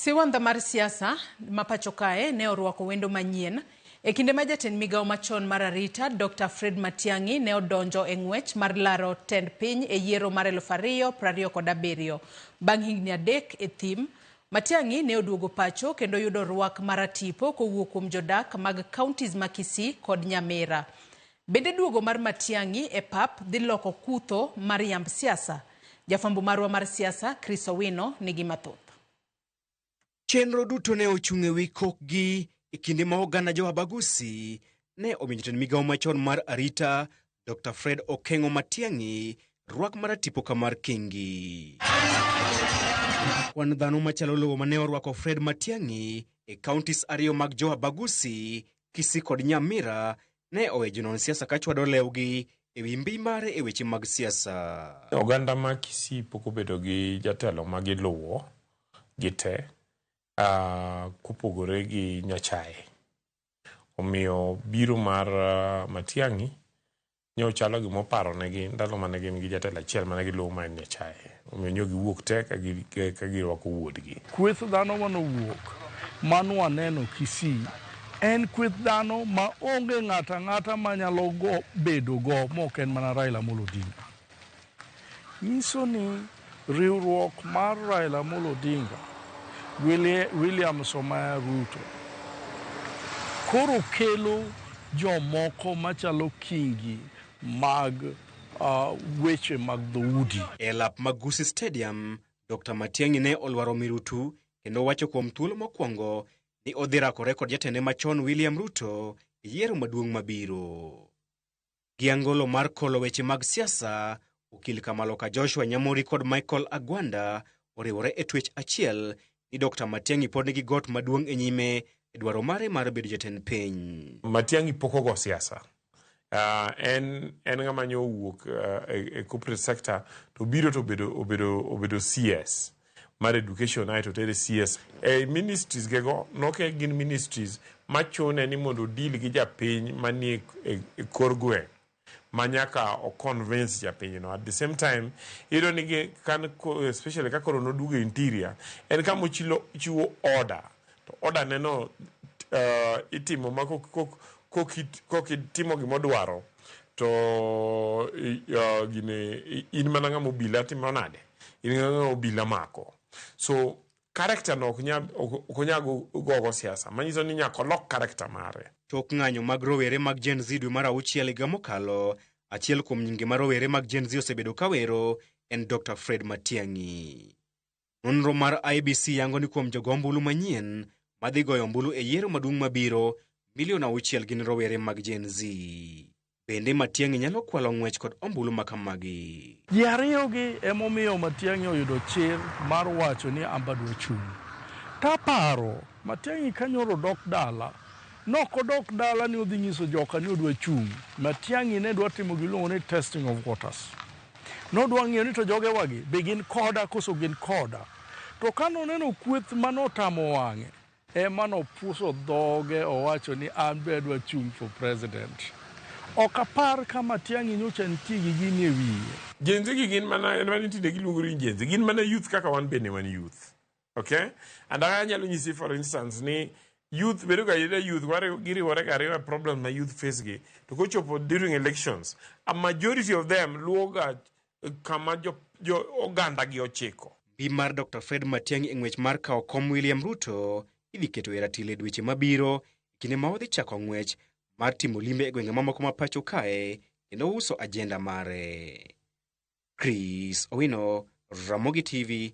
Siwandha mar siasa ma pachoka ne orwako wendo manyien e kinde ma jatend migawo machon mar arita Dr. Matiang'i ne odonjo e ng'wech mar laro tend piny e yiero mar 2027. Bang' higni 3 e thim, Matiang'i ne oduogo pacho kendo yudo rwak maratipo kowuok kuom jodak mag counties ma Kisii kod Nyamira. Bende duogo mar Matiang'i e pap dhi loko kutho mar yamb siasa. Jafwambo marwa mar siasa Chris Owino nigi mathoth. Chenro duto ne ochung' e wi kokgi e kinde ma oganda jo-Abagusi ne omiyo jatend migawo machon mar arita Dr. Okengo Matiang'i rwak maratipo ka mar kingi. Kwan dhano machalo lowo mane orwako Matiang'i e counties 2 mag jo-Abagusi, Kisii kod Nyamira ne owe jonon siasa ka chwado lewgi e wi mbii mare e weche mag siasa. Oganda ma Kisii pok obedo gi jatelo ma giluwo gite kupogore gi Nyachae. Omiyo biro mar Matiang'i ne ochalo gima oparonegi ndalo mane gin gi jatelo achiel mane giluwo ma Nyachae. Omiyo nyo giwuok te ka girwako wuodgi. Kweth dhano manowuok mano aneno Kisii en kweth dhano ma onge ng'ata manyalo bedo go mok en mana Raila Amolo Odinga. Nyiso ni riwruok mar Raila Amolo Odinga, William Somaya Ruto koro kelo jomoko machalo kingi mag weche mag dhoudi. E lap mag Gusii Stadium, Dr. Matiang'i ne olwaro mirutu kendo wacho kuom thuolo mokwongo ni odhi rakore kod jatende machon William Ruto e yiero maduong' mabiro. Gi angolo mar kolo weche mag siasa, okil Kamaloka Joshua Nyamori kod Michael Agwanda oriwore e twech achiel ni Dr. Matiang'i pod nigi got maduong' e nyime e dwaro mare mar bedo jatend piny. Matiang'i pok ogo siasa. En ng'ama nyo wuok e corporate sector to biro to obedo CS mar education to tere CS. Ministries gego noke gin ministries machone ni mondo deal gi japiny manie e kor gweng' manyaka o convince japiny no. At the same time, iro nige especially ka koro nodugo interior, en kamo chiwo order. To order neno itimo ma kokitimo gimodwaro to gine in mana ng'ama obila timo nade? In ng'ama obila mako. So character no okonyago gogo siasa. Manyiso ni nyaka olok character mare. Tok ng'anyo mag rowere mag Gen Z dwe mar 6 higa mokalo, achiel kuom nyinge mar rowere mag Gen Z osebedo kawero en Dr. Matiang'i. Nonro mar IBC yango ni kuom jogo ombulu manyien madhi goyo ombulu e yiero maduong' mabiro, 6 milion gin rowere mag Gen Z. Bende Matiang'i nyalo kwalo ng'wech kod ombulu makamagi. Ji ariyogi emomiyo Matiang'i oyudo chir mar wacho ni ambadwa chung'. Taparo Matiang'i kanyoro dok dala, nokodok dala ni odhi nyiso joka ni odwa chung'. Matiang'i ne dwa timo giluongo ni testing of waters. Nodwa ng'iyo ni to joge wagi be gin koda koso gin koda. To kano neno kweth manotamo wang'e, emano puso dhoge owacho ni an be adwa chung' for president. Ok apar ka Matiang'i nyocha nitie gi gini e wiye. Gen Z gin mana en mana tinde giluongo ni Gen Z. Gin mana youth kaka wan bende wan youth. Okay? And anyalo nyisi for instance ni youth bedo ga youth giriwore ga ariwa problem ma youth face gi. To kochopo during elections, a majority of them luoga kama jo oganda gi ochiko. Bi mar Dr. Matiang'i e ng'wech mar kawo kom William Ruto idhi keto e ratile dweche mabiro kinde ma odhi chako ng'wech mar timo limbe e gwenge mamoko ma pacho kae kendo uso ajenda mare. Chris Owino, Ramogi TV.